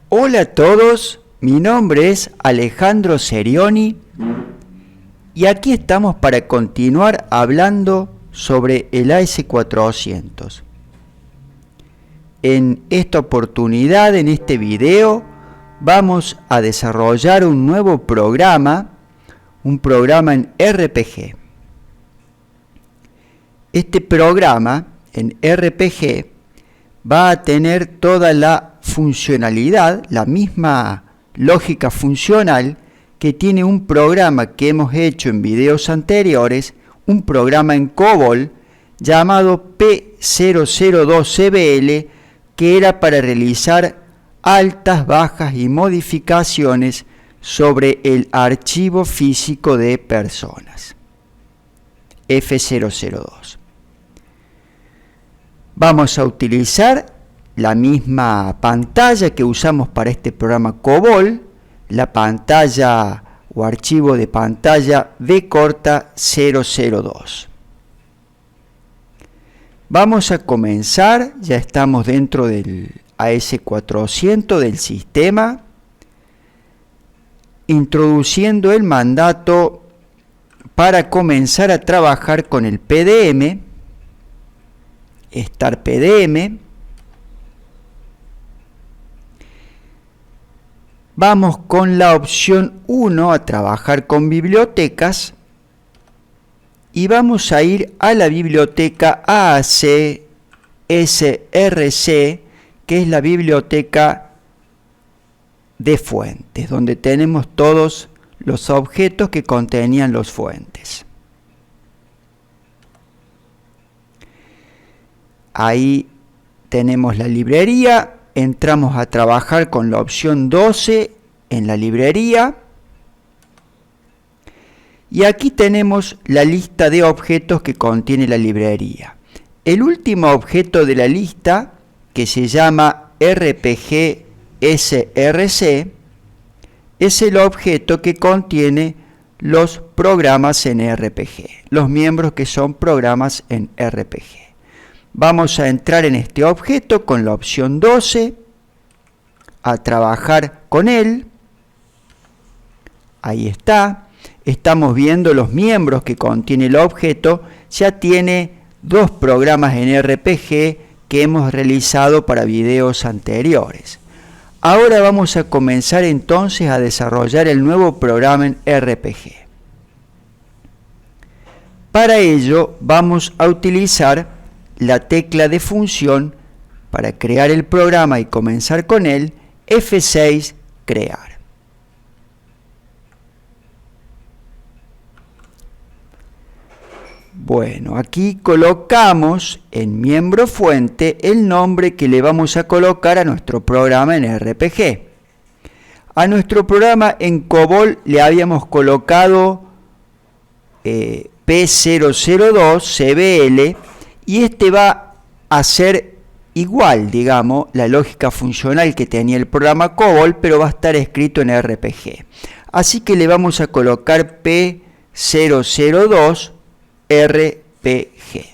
Hola a todos, mi nombre es Alejandro Serioni y aquí estamos para continuar hablando sobre el AS400. En esta oportunidad, en este video, vamos a desarrollar un nuevo programa, un programa en RPG. Este programa en RPG va a tener toda la funcionalidad, la misma lógica funcional que tiene un programa que hemos hecho en videos anteriores, un programa en COBOL llamado P002CBL, que era para realizar altas, bajas y modificaciones sobre el archivo físico de personas, F002. Vamos a utilizar la misma pantalla que usamos para este programa COBOL, la pantalla o archivo de pantalla V002. Vamos a comenzar, ya estamos dentro del AS400 del sistema, introduciendo el mandato para comenzar a trabajar con el PDM, Start PDM. Vamos con la opción 1 a trabajar con bibliotecas y vamos a ir a la biblioteca AAC SRC, que es la biblioteca de fuentes, donde tenemos todos los objetos que contenían los fuentes. Ahí tenemos la librería. Entramos a trabajar con la opción 12 en la librería y aquí tenemos la lista de objetos que contiene la librería. El último objeto de la lista, que se llama RPG SRC, es el objeto que contiene los programas en RPG, los miembros que son programas en RPG. Vamos a entrar en este objeto con la opción 12, a trabajar con él. Ahí está. Estamos viendo los miembros que contiene el objeto. Ya tiene dos programas en RPG que hemos realizado para videos anteriores. Ahora vamos a comenzar entonces a desarrollar el nuevo programa en RPG. Para ello vamos a utilizar la tecla de función para crear el programa y comenzar con él, F6, crear. Bueno, aquí colocamos en miembro fuente el nombre que le vamos a colocar a nuestro programa en RPG. A nuestro programa en COBOL le habíamos colocado P002CBL, y este va a ser igual, digamos, la lógica funcional que tenía el programa COBOL, pero va a estar escrito en RPG. Así que le vamos a colocar P002 RPG.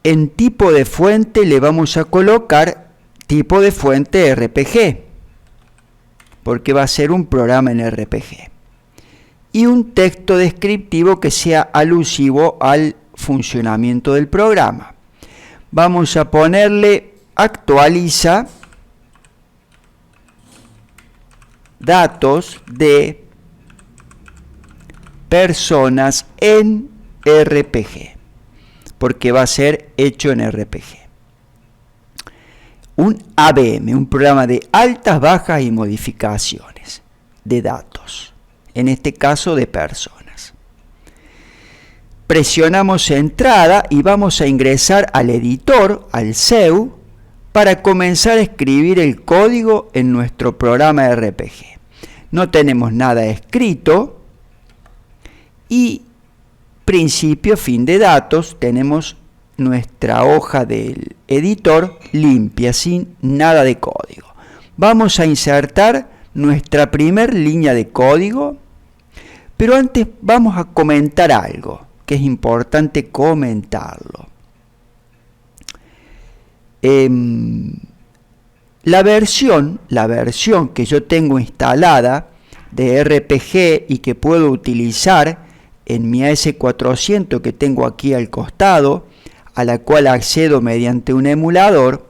En tipo de fuente le vamos a colocar tipo de fuente RPG, porque va a ser un programa en RPG. Y un texto descriptivo que sea alusivo al funcionamiento del programa. Vamos a ponerle actualiza datos de personas en RPG, porque va a ser hecho en RPG. Un ABM, un programa de altas, bajas y modificaciones de datos, en este caso de personas. Presionamos entrada y vamos a ingresar al editor, al CEU, para comenzar a escribir el código en nuestro programa RPG. No tenemos nada escrito y principio, fin de datos, tenemos nuestra hoja del editor limpia, sin nada de código. Vamos a insertar nuestra primer línea de código, pero antes vamos a comentar algo que es importante la versión que yo tengo instalada de RPG y que puedo utilizar en mi AS400 que tengo aquí al costado, a la cual accedo mediante un emulador,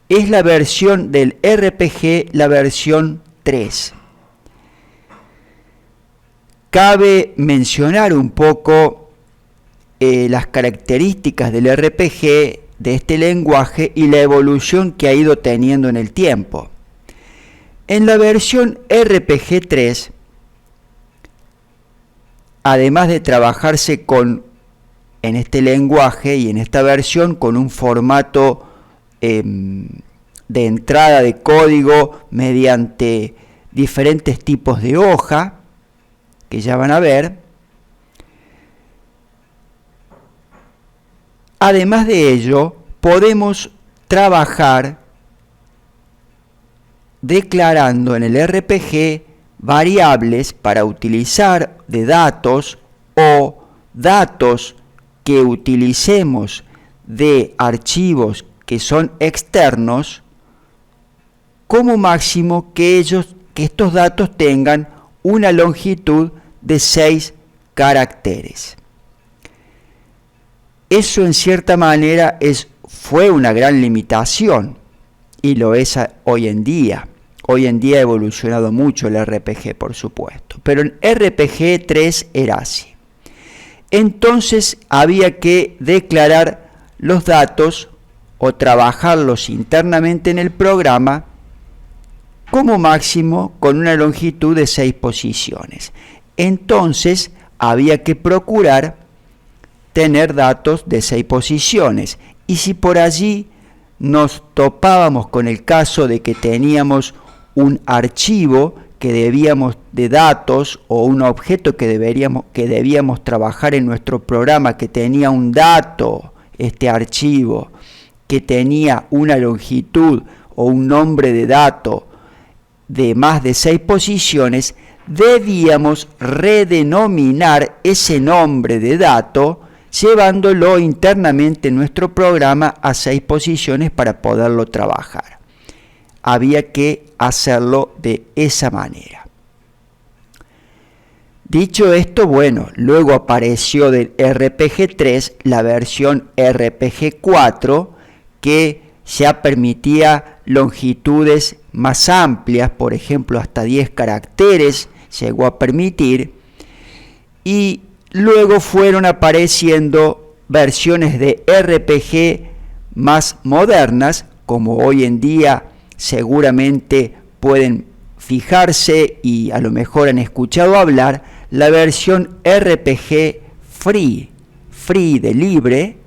es la versión del RPG, la versión 3. Cabe mencionar un poco las características del RPG, de este lenguaje y la evolución que ha ido teniendo en el tiempo. En la versión RPG 3, además de trabajarse en este lenguaje y en esta versión con un formato de entrada de código mediante diferentes tipos de hoja, que ya van a ver, además de ello, podemos trabajar declarando en el RPG variables para utilizar de datos o datos que utilicemos de archivos que son externos, como máximo que estos datos tengan una longitud de 6 caracteres. Eso en cierta manera fue una gran limitación y lo es hoy en día. Hoy en día ha evolucionado mucho el RPG, por supuesto, pero en RPG 3 era así. Entonces había que declarar los datos o trabajarlos internamente en el programa como máximo con una longitud de 6 posiciones. Entonces había que procurar tener datos de 6 posiciones. Y si por allí nos topábamos con el caso de que teníamos un archivo que debíamos de datos o un objeto que debíamos trabajar en nuestro programa que tenía un dato, este archivo, que tenía una longitud o un nombre de dato de más de 6 posiciones, debíamos redenominar ese nombre de dato llevándolo internamente en nuestro programa a 6 posiciones para poderlo trabajar. Había que hacerlo de esa manera. Dicho esto, bueno, luego apareció del RPG 3 la versión RPG 4 que ya permitía longitudes más amplias, por ejemplo hasta 10 caracteres llegó a permitir, y luego fueron apareciendo versiones de RPG más modernas, como hoy en día seguramente pueden fijarse y a lo mejor han escuchado hablar, la versión RPG Free de libre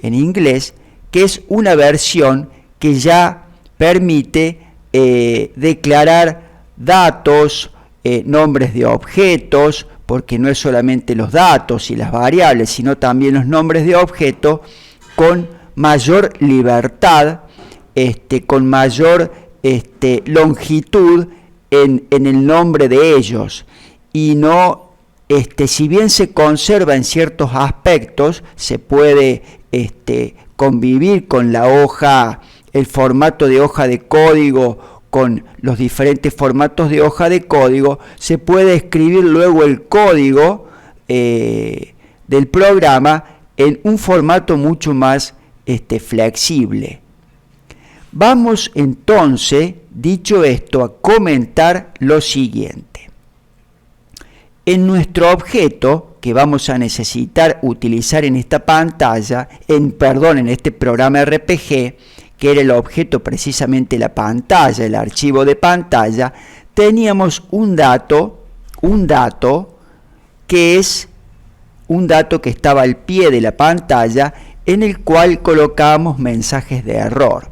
en inglés, que es una versión que ya permite declarar datos, nombres de objetos, porque no es solamente los datos y las variables, sino también los nombres de objetos con mayor libertad, con mayor longitud en el nombre de ellos. Y no, si bien se conserva en ciertos aspectos, se puede convivir con la hoja, el formato de hoja de código, con los diferentes formatos de hoja de código, se puede escribir luego el código del programa en un formato mucho más flexible. Vamos entonces, dicho esto, a comentar lo siguiente. En nuestro objeto que vamos a necesitar utilizar en esta pantalla, en este programa RPG, que era el objeto precisamente la pantalla, el archivo de pantalla, teníamos un dato que es un dato que estaba al pie de la pantalla en el cual colocábamos mensajes de error.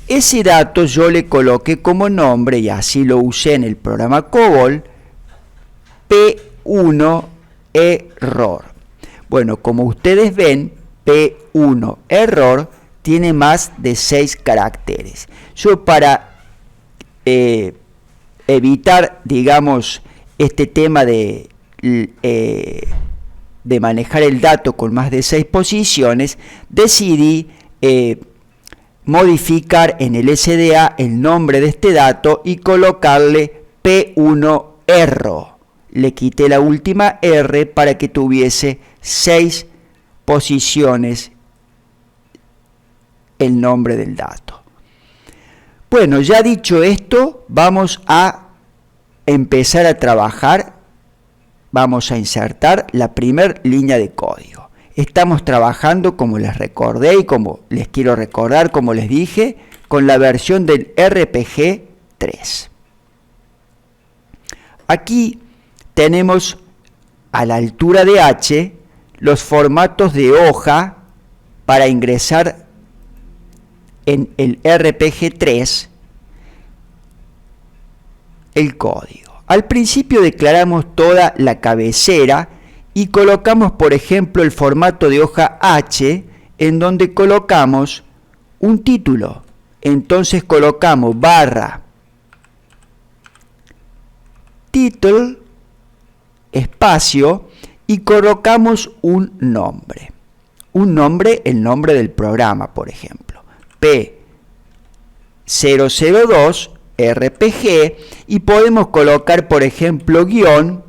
Ese dato yo le coloqué como nombre, y así lo usé en el programa COBOL, P1 error. Bueno, como ustedes ven, P1 error tiene más de 6 caracteres. Yo para evitar, digamos, este tema de manejar el dato con más de 6 posiciones, decidí modificar en el SDA el nombre de este dato y colocarle P1 erro. Le quité la última R para que tuviese 6 posiciones el nombre del dato. Bueno, ya dicho esto, vamos a empezar a trabajar, vamos a insertar la primera línea de código. Estamos trabajando, como les recordé y como les quiero recordar, como les dije, con la versión del RPG 3. Aquí tenemos a la altura de H los formatos de hoja para ingresar en el RPG 3 el código. Al principio declaramos toda la cabecera y colocamos, por ejemplo, el formato de hoja H, en donde colocamos un título. Entonces colocamos barra title, espacio, y colocamos un nombre. Un nombre, el nombre del programa, por ejemplo. P002 RPG, y podemos colocar, por ejemplo, guión,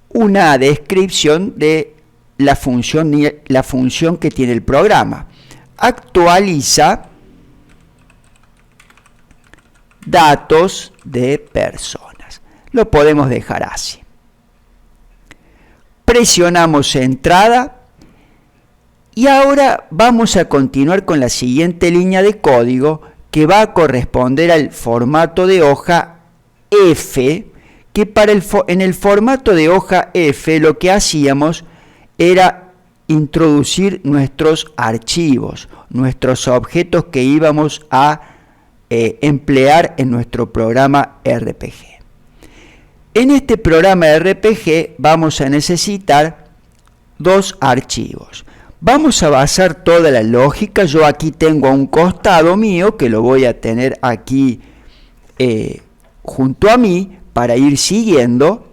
una descripción de la función que tiene el programa. Actualiza datos de personas. Lo podemos dejar así. Presionamos entrada y ahora vamos a continuar con la siguiente línea de código que va a corresponder al formato de hoja F, que en el formato de hoja F lo que hacíamos era introducir nuestros archivos, nuestros objetos que íbamos a emplear en nuestro programa RPG. En este programa RPG vamos a necesitar dos archivos. Vamos a basar toda la lógica. Yo aquí tengo a un costado mío que lo voy a tener aquí junto a mí para ir siguiendo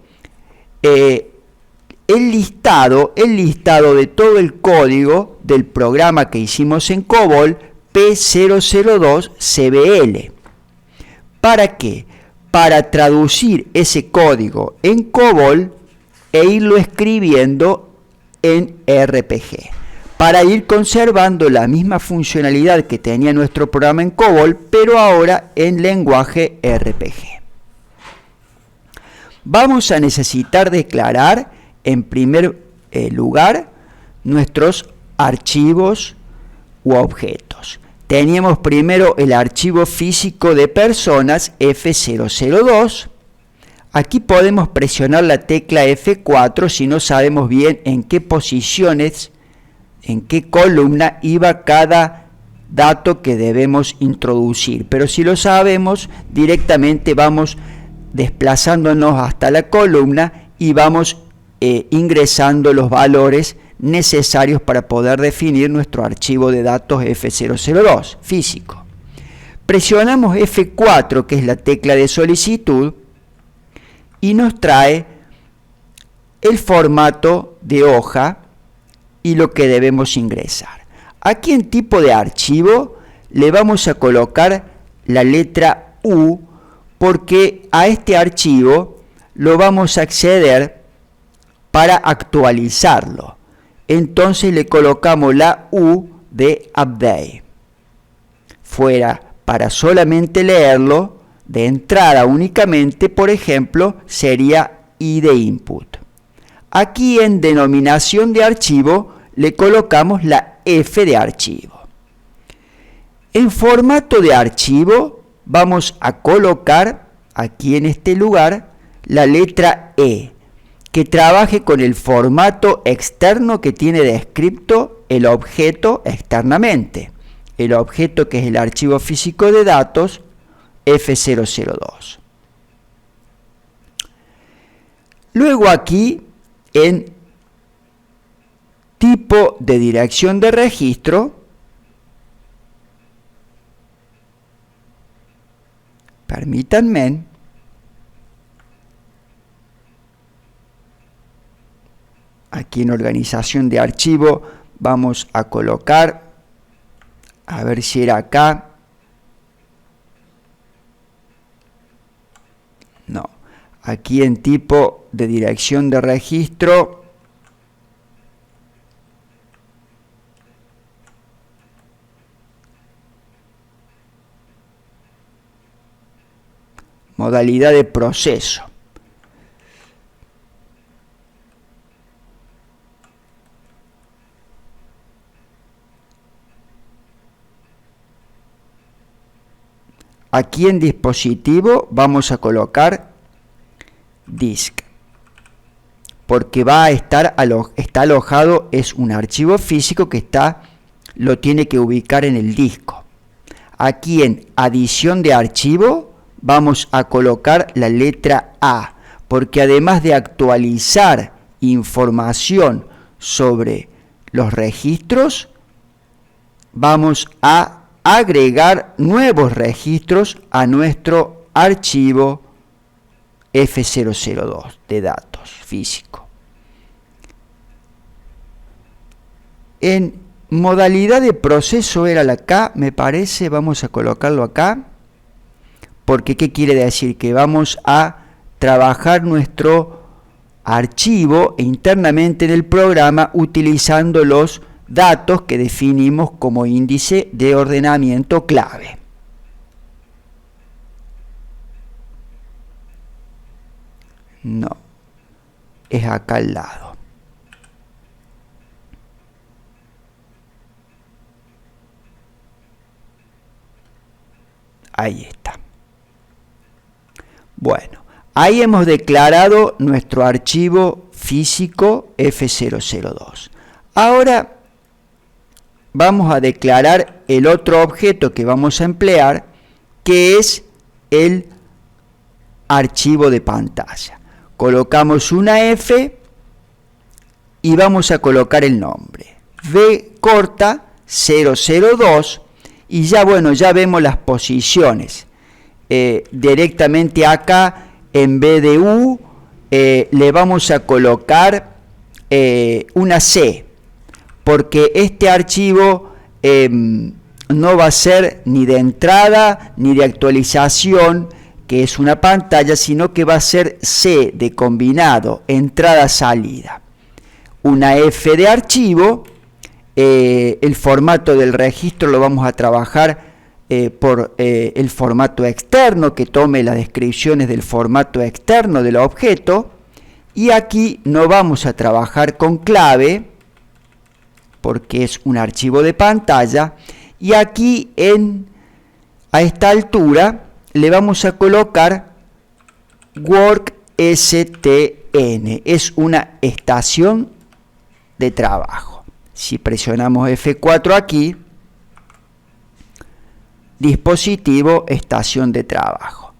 el listado de todo el código del programa que hicimos en COBOL P002 CBL. ¿Para qué? Para traducir ese código en COBOL e irlo escribiendo en RPG, para ir conservando la misma funcionalidad que tenía nuestro programa en COBOL, pero ahora en lenguaje RPG. Vamos a necesitar declarar en primer lugar nuestros archivos u objetos. Teníamos primero el archivo físico de personas F002. Aquí podemos presionar la tecla F4 si no sabemos bien en qué posiciones, en qué columna iba cada dato que debemos introducir. Pero si lo sabemos, directamente vamos desplazándonos hasta la columna y vamos ingresando los valores necesarios para poder definir nuestro archivo de datos F002 físico. Presionamos F4, que es la tecla de solicitud, y nos trae el formato de hoja y lo que debemos ingresar. Aquí en tipo de archivo le vamos a colocar la letra U, porque a este archivo lo vamos a acceder para actualizarlo. Entonces le colocamos la U de update. Fuera, para solamente leerlo, de entrada únicamente, por ejemplo, sería I de input. Aquí en denominación de archivo le colocamos la F de archivo. En formato de archivo vamos a colocar aquí en este lugar la letra E, que trabaje con el formato externo que tiene descrito el objeto externamente. El objeto que es el archivo físico de datos F002. Luego aquí en tipo de dirección de registro, permítanme, aquí en organización de archivo vamos a colocar A ver si era acá. No. Aquí en tipo de dirección de registro. Modalidad de proceso. Aquí en dispositivo vamos a colocar disk, porque va a estar está alojado, es un archivo físico que lo tiene que ubicar en el disco. Aquí en adición de archivo vamos a colocar la letra A, porque además de actualizar información sobre los registros, vamos a agregar nuevos registros a nuestro archivo F002 de datos físico. En modalidad de proceso era la K, me parece, vamos a colocarlo acá, porque ¿qué quiere decir? Que vamos a trabajar nuestro archivo internamente en el programa utilizando los datos que definimos como índice de ordenamiento clave. No, es acá al lado. Ahí está. Bueno, ahí hemos declarado nuestro archivo físico F002. Ahora vamos a declarar el otro objeto que vamos a emplear, que es el archivo de pantalla. Colocamos una F y vamos a colocar el nombre. V corta 002 y ya bueno, ya vemos las posiciones. Directamente acá en vez de U le vamos a colocar una C, porque este archivo no va a ser ni de entrada ni de actualización, que es una pantalla, sino que va a ser C de combinado, entrada-salida. Una F de archivo, el formato del registro lo vamos a trabajar por el formato externo, que tome las descripciones del formato externo del objeto, y aquí no vamos a trabajar con clave, porque es un archivo de pantalla, y aquí a esta altura le vamos a colocar WorkSTN, es una estación de trabajo. Si presionamos F4 aquí, dispositivo, estación de trabajo,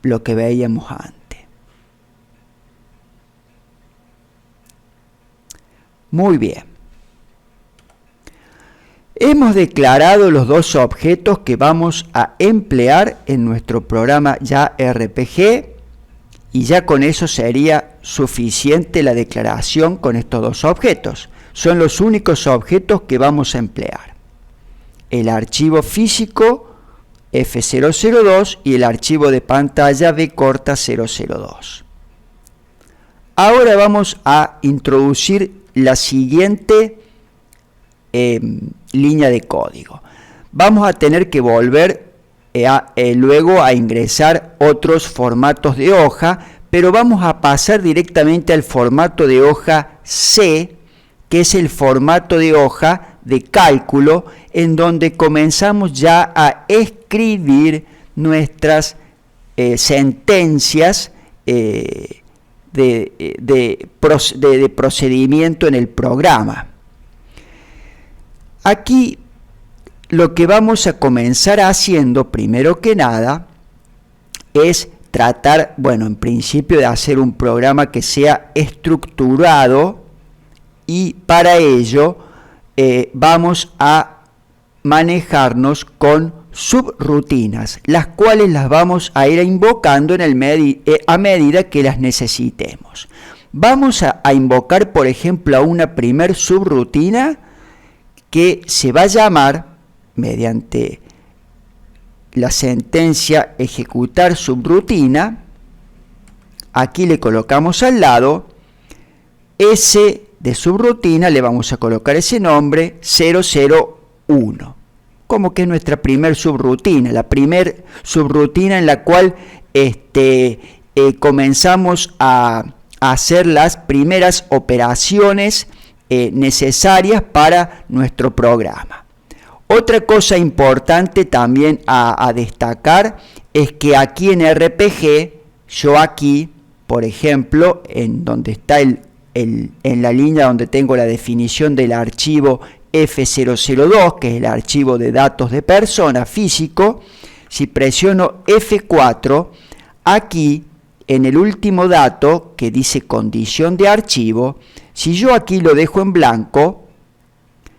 lo que veíamos antes. Muy bien. Hemos declarado los dos objetos que vamos a emplear en nuestro programa ya RPG, y ya con eso sería suficiente la declaración con estos dos objetos. Son los únicos objetos que vamos a emplear: el archivo físico F002 y el archivo de pantalla V corta 002. Ahora vamos a introducir la siguiente línea de código. Vamos a tener que volver luego a ingresar otros formatos de hoja, pero vamos a pasar directamente al formato de hoja C, que es el formato de hoja de cálculo, en donde comenzamos ya a escribir nuestras sentencias de procedimiento en el programa. Aquí lo que vamos a comenzar haciendo, primero que nada, es tratar, bueno, en principio de hacer un programa que sea estructurado, y para ello vamos a manejarnos con subrutinas, las cuales las vamos a ir invocando a medida que las necesitemos. Vamos a invocar, por ejemplo, a una primer subrutina que se va a llamar mediante la sentencia ejecutar subrutina. Aquí le colocamos al lado S de subrutina, le vamos a colocar ese nombre 001, como que es nuestra primer subrutina, la primer subrutina en la cual comenzamos a hacer las primeras operaciones necesarias para nuestro programa. Otra cosa importante también a destacar es que aquí en RPG, yo aquí, por ejemplo, en donde está en la línea donde tengo la definición del archivo F002, que es el archivo de datos de persona físico, si presiono F4, aquí en el último dato que dice condición de archivo, si yo aquí lo dejo en blanco,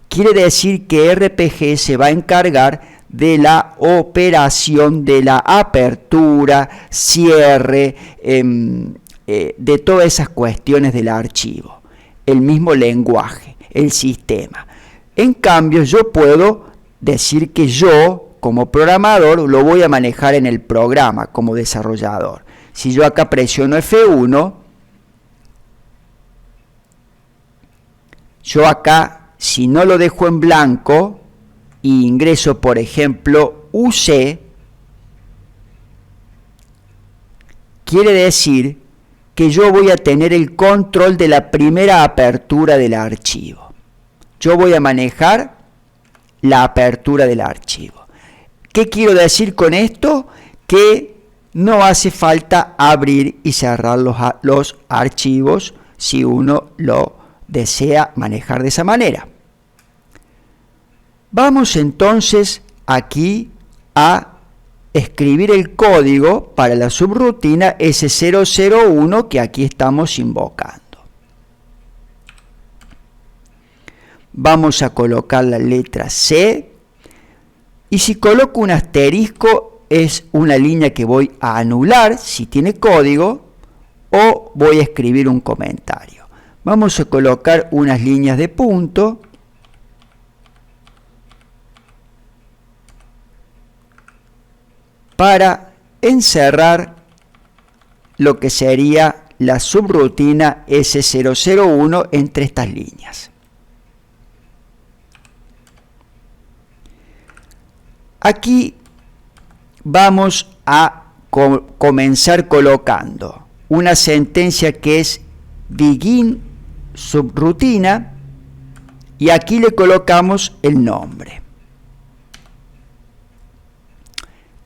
quiere decir que RPG se va a encargar de la operación de la apertura, cierre, de todas esas cuestiones del archivo, el mismo lenguaje, el sistema. En cambio, yo puedo decir que yo, como programador, lo voy a manejar en el programa como desarrollador. Si yo acá presiono F1, yo acá, si no lo dejo en blanco e ingreso, por ejemplo, UC, quiere decir que yo voy a tener el control de la primera apertura del archivo. Yo voy a manejar la apertura del archivo. ¿Qué quiero decir con esto? Que no hace falta abrir y cerrar los archivos si uno lo desea manejar de esa manera. Vamos entonces aquí a escribir el código para la subrutina S001 que aquí estamos invocando. Vamos a colocar la letra C, y si coloco un asterisco es una línea que voy a anular si tiene código, o voy a escribir un comentario. Vamos a colocar unas líneas de punto para encerrar lo que sería la subrutina S001 entre estas líneas. Aquí vamos a comenzar colocando una sentencia que es begin subrutina, y aquí le colocamos el nombre.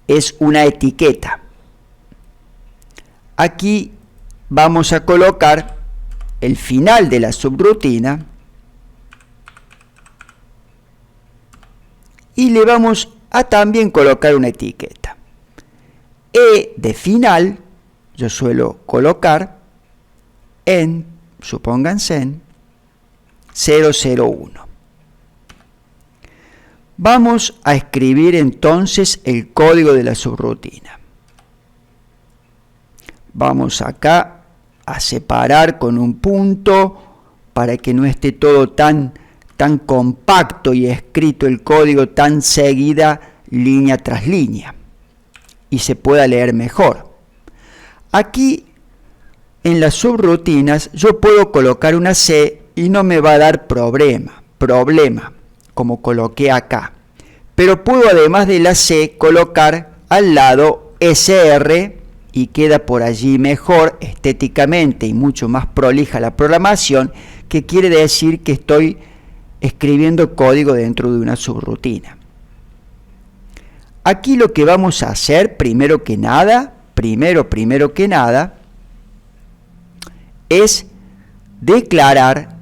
Es una etiqueta. Aquí vamos a colocar el final de la subrutina y le vamos a también colocar una etiqueta. E de final, yo suelo colocar en, supónganse en 001. Vamos a escribir entonces el código de la subrutina. Vamos acá a separar con un punto para que no esté todo tan compacto y escrito el código tan seguida línea tras línea y se pueda leer mejor. Aquí en las subrutinas yo puedo colocar una C y no me va a dar problema como coloqué acá, pero puedo además de la C colocar al lado SR y queda por allí mejor estéticamente y mucho más prolija la programación, que quiere decir que estoy escribiendo código dentro de una subrutina. Aquí lo que vamos a hacer primero que nada es declarar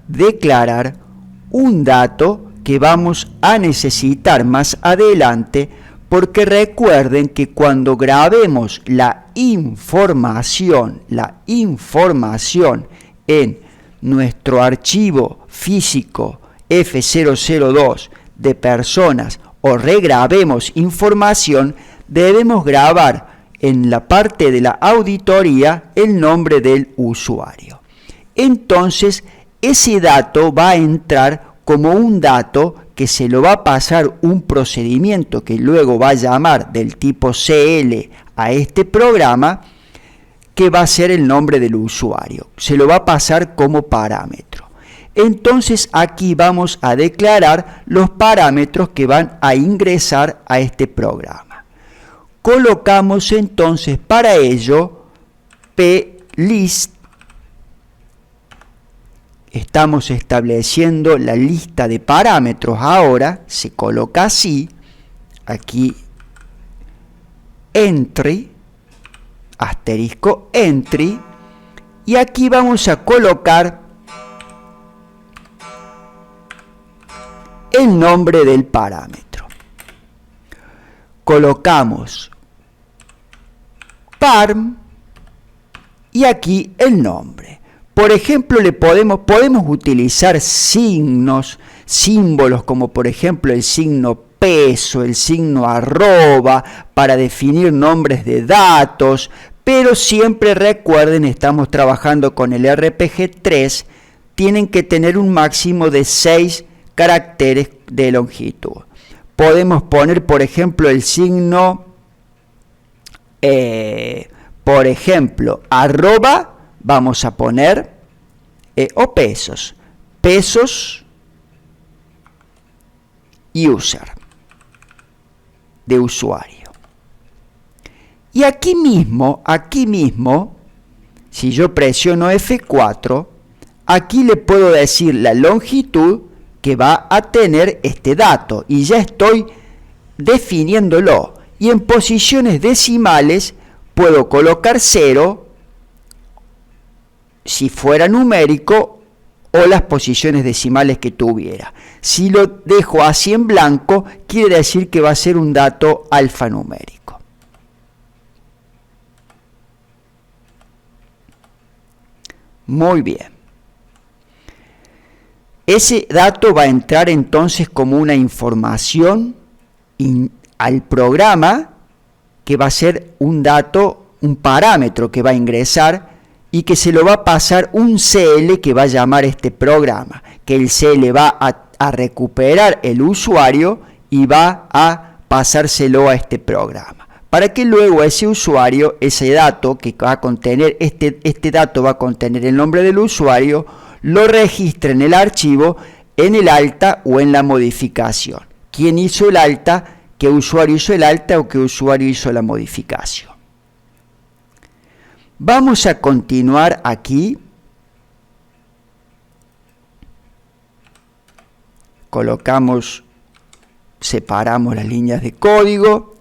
un dato que vamos a necesitar más adelante, porque recuerden que cuando grabemos la información en nuestro archivo físico F002 de personas o regrabemos información, debemos grabar en la parte de la auditoría el nombre del usuario. Entonces, ese dato va a entrar como un dato que se lo va a pasar un procedimiento que luego va a llamar del tipo CL a este programa, que va a ser el nombre del usuario. Se lo va a pasar como parámetro. Entonces aquí vamos a declarar los parámetros que van a ingresar a este programa. Colocamos entonces para ello plist. Estamos estableciendo la lista de parámetros ahora, se coloca así, aquí entry, asterisco entry, y aquí vamos a colocar el nombre del parámetro. Colocamos parm y aquí el nombre. Por ejemplo, podemos utilizar signos, símbolos como por ejemplo el signo peso, el signo arroba para definir nombres de datos, pero siempre recuerden, estamos trabajando con el RPG 3, tienen que tener un máximo de 6 caracteres de longitud. Podemos poner, por ejemplo, el signo, por ejemplo, arroba, vamos a poner, o pesos, user, de usuario. Y aquí mismo, si yo presiono F4, aquí le puedo decir la longitud que va a tener este dato y ya estoy definiéndolo. Y en posiciones decimales puedo colocar 0 si fuera numérico o las posiciones decimales que tuviera. Si lo dejo así en blanco, quiere decir que va a ser un dato alfanumérico. Muy bien. Ese dato va a entrar entonces como una información al programa, que va a ser un dato, un parámetro que va a ingresar y que se lo va a pasar un CL que va a llamar este programa, que el CL va a recuperar el usuario y va a pasárselo a este programa, para que luego ese usuario, ese dato que va a contener, este dato va a contener el nombre del usuario, lo registre en el archivo, en el alta o en la modificación. ¿Quién hizo el alta? ¿Qué usuario hizo el alta o qué usuario hizo la modificación? Vamos a continuar aquí. Colocamos, separamos las líneas de código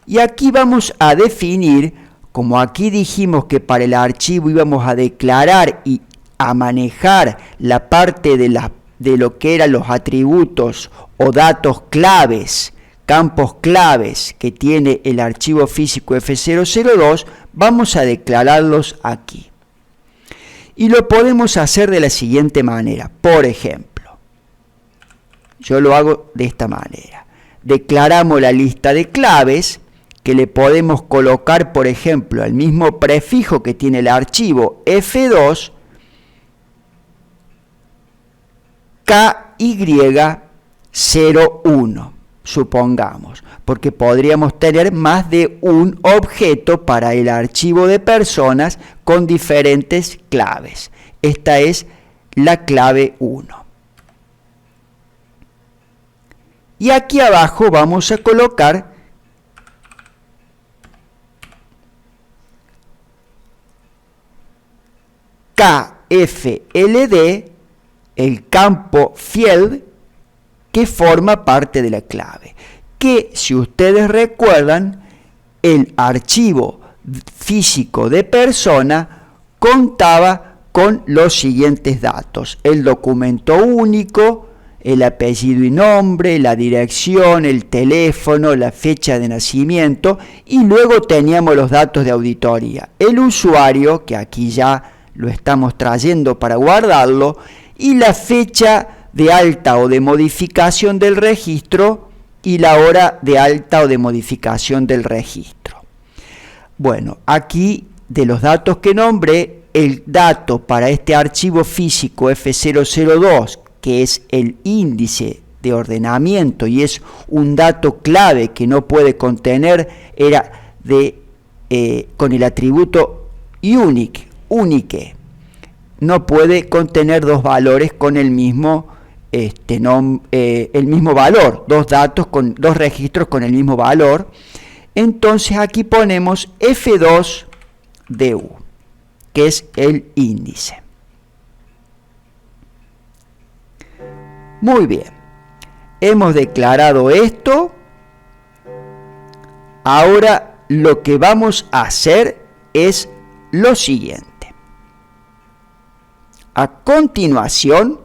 y aquí vamos a definir, como aquí dijimos que para el archivo íbamos a declarar y a manejar la parte de lo que eran los atributos o datos claves, campos claves que tiene el archivo físico F002, vamos a declararlos aquí. Y lo podemos hacer de la siguiente manera. Por ejemplo, yo lo hago de esta manera. Declaramos la lista de claves que le podemos colocar, por ejemplo, al mismo prefijo que tiene el archivo F2, KY01, supongamos, porque podríamos tener más de un objeto para el archivo de personas con diferentes claves. Esta es la clave 1. Y aquí abajo vamos a colocar KFLD, el campo field que forma parte de la clave, que si ustedes recuerdan, el archivo físico de persona contaba con los siguientes datos: el documento único, el apellido y nombre, la dirección, el teléfono, la fecha de nacimiento, y luego teníamos los datos de auditoría, el usuario, que aquí ya lo estamos trayendo para guardarlo, y la fecha de alta o de modificación del registro y la hora de alta o de modificación del registro. Bueno, aquí de los datos que nombré, el dato para este archivo físico F002 que es el índice de ordenamiento y es un dato clave que no puede contener, era con el atributo unique. No puede contener dos valores con el mismo valor, dos registros con el mismo valor. Entonces aquí ponemos F2DU, que es el índice. Muy bien, hemos declarado esto. Ahora lo que vamos a hacer es lo siguiente. A continuación,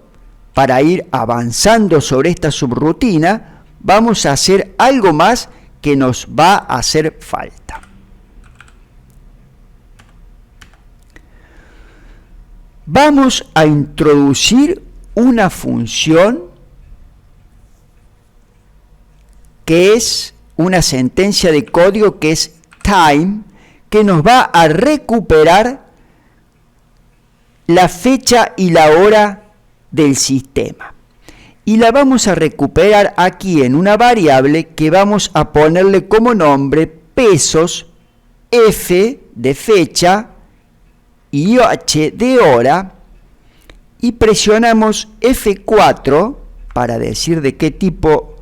para ir avanzando sobre esta subrutina, vamos a hacer algo más que nos va a hacer falta. Vamos a introducir una función que es una sentencia de código que es time, que nos va a recuperar la fecha y la hora del sistema. Y la vamos a recuperar aquí en una variable que vamos a ponerle como nombre pesos, F de fecha y H de hora, y presionamos F4 para decir de qué tipo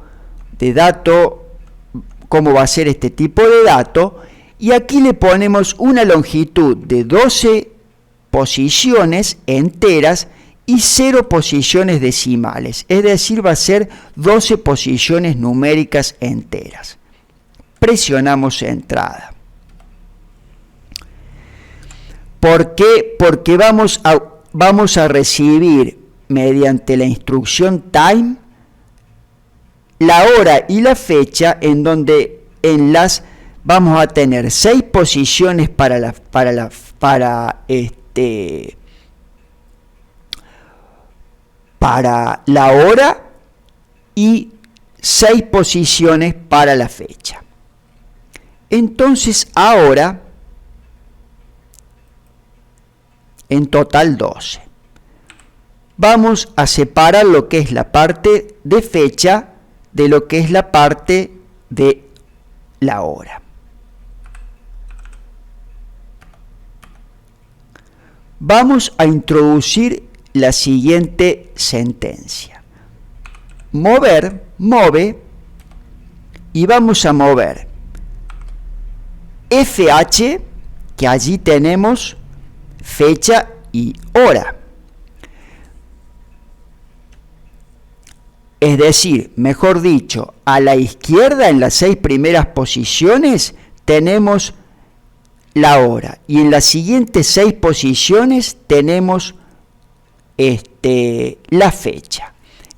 de dato, cómo va a ser este tipo de dato, y aquí le ponemos una longitud de 12 posiciones enteras y 0 posiciones decimales, es decir, va a ser 12 posiciones numéricas enteras. Presionamos entrada. ¿Por qué? Porque vamos a recibir mediante la instrucción time la hora y la fecha en donde vamos a tener 6 posiciones para la hora y 6 posiciones para la fecha. Entonces ahora, en total 12. Vamos a separar lo que es la parte de fecha de lo que es la parte de la hora. Vamos a introducir la siguiente sentencia. Move, y vamos a mover FH, que allí tenemos fecha y hora. Es decir, mejor dicho, a la izquierda en las 6 primeras posiciones tenemos la hora y en las siguientes 6 posiciones tenemos la fecha.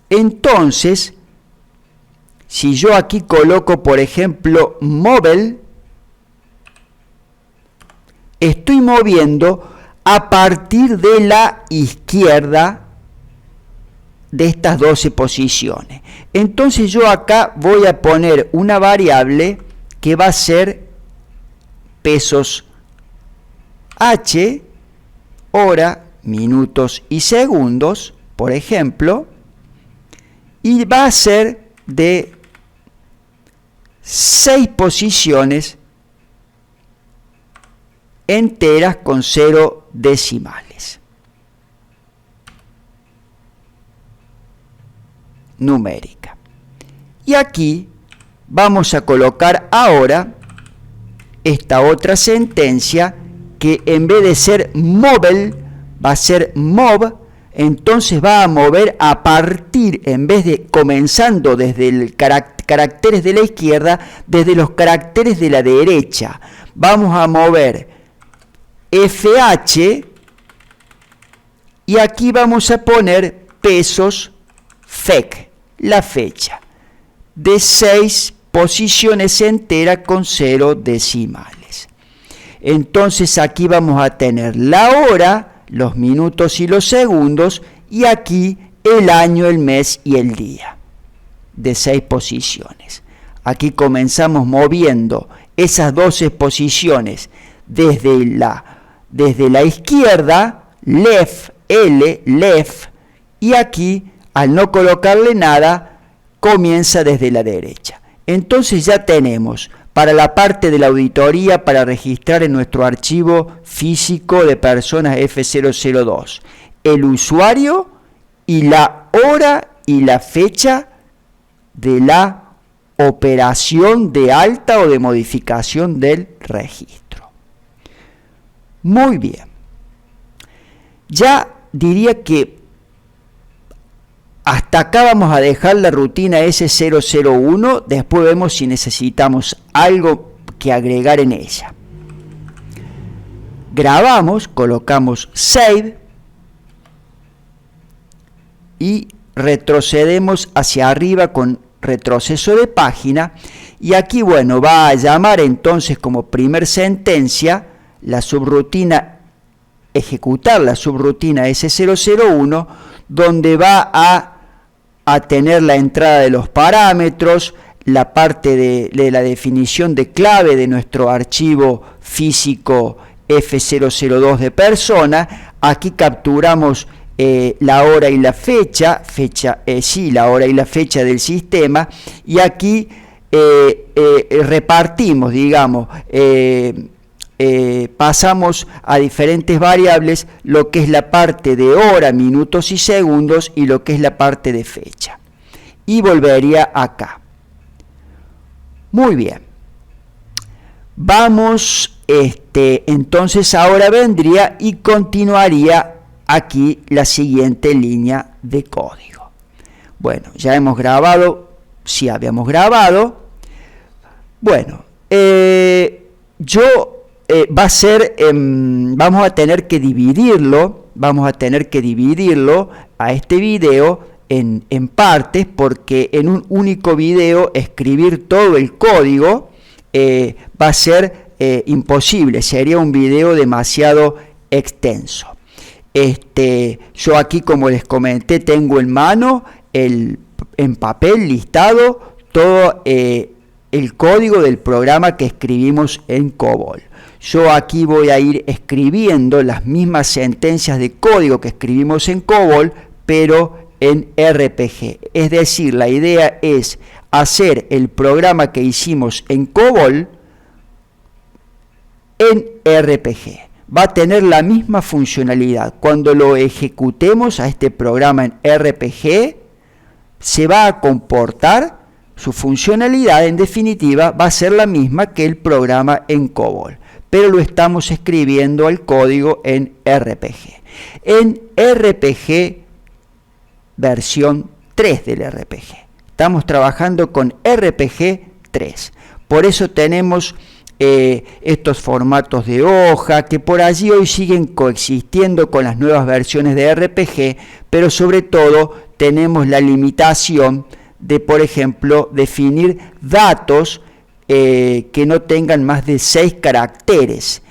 Entonces, si yo aquí coloco, por ejemplo, mobile, estoy moviendo a partir de la izquierda de estas 12 posiciones. Entonces yo acá voy a poner una variable que va a ser pesos H, hora, minutos y segundos, por ejemplo, y va a ser de 6 posiciones enteras con 0 decimales. Numérica. Y aquí vamos a colocar ahora esta otra sentencia que en vez de ser mobile va a ser mov, entonces va a mover a partir, en vez de comenzando desde el caracteres de la izquierda, desde los caracteres de la derecha. Vamos a mover FH y aquí vamos a poner pesos FEC, la fecha, de 6 posiciones enteras con 0 decimales. Entonces aquí vamos a tener la hora, los minutos y los segundos, y aquí el año, el mes y el día, de 6 posiciones. Aquí comenzamos moviendo esas 12 posiciones desde la izquierda, left, L, left, y aquí al no colocarle nada, comienza desde la derecha. Entonces ya tenemos para la parte de la auditoría para registrar en nuestro archivo físico de personas F002 el usuario y la hora y la fecha de la operación de alta o de modificación del registro. Muy bien. Ya diría que hasta acá vamos a dejar la rutina S001, después vemos si necesitamos algo que agregar en ella. Grabamos, colocamos Save y retrocedemos hacia arriba con retroceso de página, y aquí, bueno, va a llamar entonces como primer sentencia la subrutina, ejecutar la subrutina S001, donde va a tener la entrada de los parámetros, la parte de la definición de clave de nuestro archivo físico F002 de persona. Aquí capturamos la hora y la fecha, la hora y la fecha del sistema, y aquí repartimos, digamos, pasamos a diferentes variables lo que es la parte de hora, minutos y segundos y lo que es la parte de fecha. Y volvería acá. Muy bien. Vamos, entonces ahora vendría y continuaría aquí la siguiente línea de código. Bueno, ya hemos grabado, sí habíamos grabado. Bueno, va a ser, vamos a tener que dividirlo a este video en partes, porque en un único video escribir todo el código va a ser imposible, sería un video demasiado extenso. Yo aquí, como les comenté, tengo en mano en papel listado todo el código del programa que escribimos en COBOL. Yo aquí voy a ir escribiendo las mismas sentencias de código que escribimos en COBOL, pero en RPG. Es decir, la idea es hacer el programa que hicimos en COBOL en RPG. Va a tener la misma funcionalidad. Cuando lo ejecutemos a este programa en RPG, se va a comportar, su funcionalidad en definitiva va a ser la misma que el programa en COBOL, pero lo estamos escribiendo el código en RPG. En RPG versión 3 del RPG. Estamos trabajando con RPG 3. Por eso tenemos estos formatos de hoja que por allí hoy siguen coexistiendo con las nuevas versiones de RPG, pero sobre todo tenemos la limitación de, por ejemplo, definir datos que no tengan más de 6 caracteres,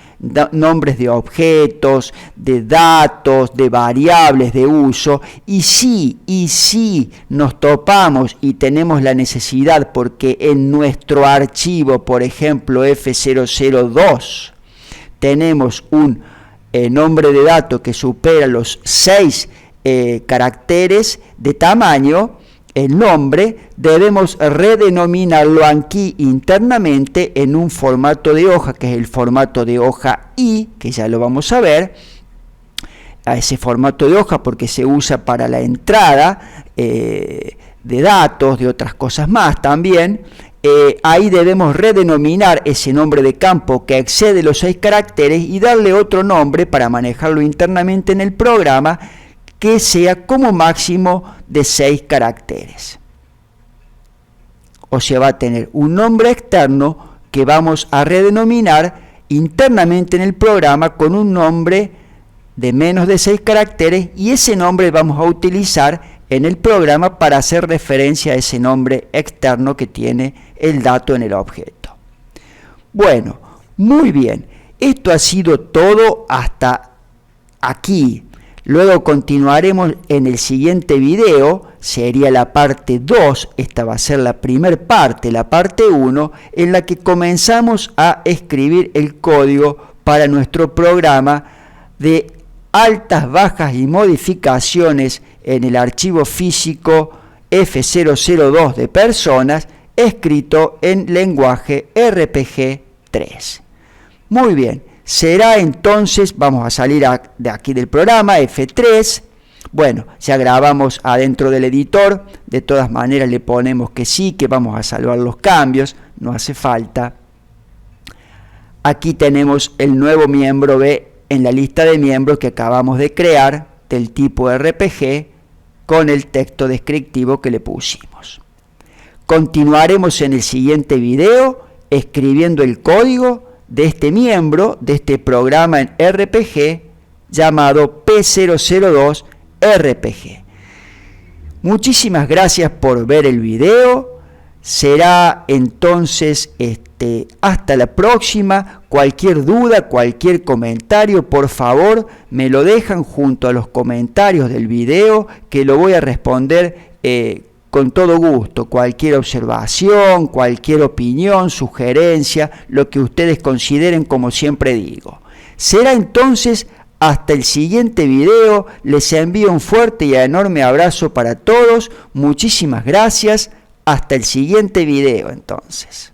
nombres de objetos, de datos, de variables de uso, y si nos topamos y tenemos la necesidad, porque en nuestro archivo, por ejemplo, F002, tenemos un nombre de dato que supera los 6 caracteres de tamaño, el nombre, debemos redenominarlo aquí internamente en un formato de hoja, que es el formato de hoja I, que ya lo vamos a ver, a ese formato de hoja porque se usa para la entrada de datos, de otras cosas más también. Ahí debemos redenominar ese nombre de campo que excede los 6 caracteres y darle otro nombre para manejarlo internamente en el programa, que sea como máximo de 6 caracteres. O sea, va a tener un nombre externo que vamos a redenominar internamente en el programa con un nombre de menos de 6 caracteres, y ese nombre vamos a utilizar en el programa para hacer referencia a ese nombre externo que tiene el dato en el objeto. Bueno, muy bien. Esto ha sido todo hasta aquí. Luego continuaremos en el siguiente video, sería la parte 2, esta va a ser la primera parte, la parte 1, en la que comenzamos a escribir el código para nuestro programa de altas, bajas y modificaciones en el archivo físico F002 de personas, escrito en lenguaje RPG 3. Muy bien, será entonces, vamos a salir de aquí del programa, F3. Bueno, ya grabamos adentro del editor, de todas maneras le ponemos que sí, que vamos a salvar los cambios, no hace falta. Aquí tenemos el nuevo miembro B en la lista de miembros que acabamos de crear, del tipo RPG, con el texto descriptivo que le pusimos. Continuaremos en el siguiente video escribiendo el código de este miembro, de este programa en RPG, llamado P002 RPG. Muchísimas gracias por ver el video. Será entonces hasta la próxima. Cualquier duda, cualquier comentario, por favor, me lo dejan junto a los comentarios del video, que lo voy a responder con todo gusto. Cualquier observación, cualquier opinión, sugerencia, lo que ustedes consideren, como siempre digo. Será entonces hasta el siguiente video. Les envío un fuerte y enorme abrazo para todos. Muchísimas gracias. Hasta el siguiente video entonces.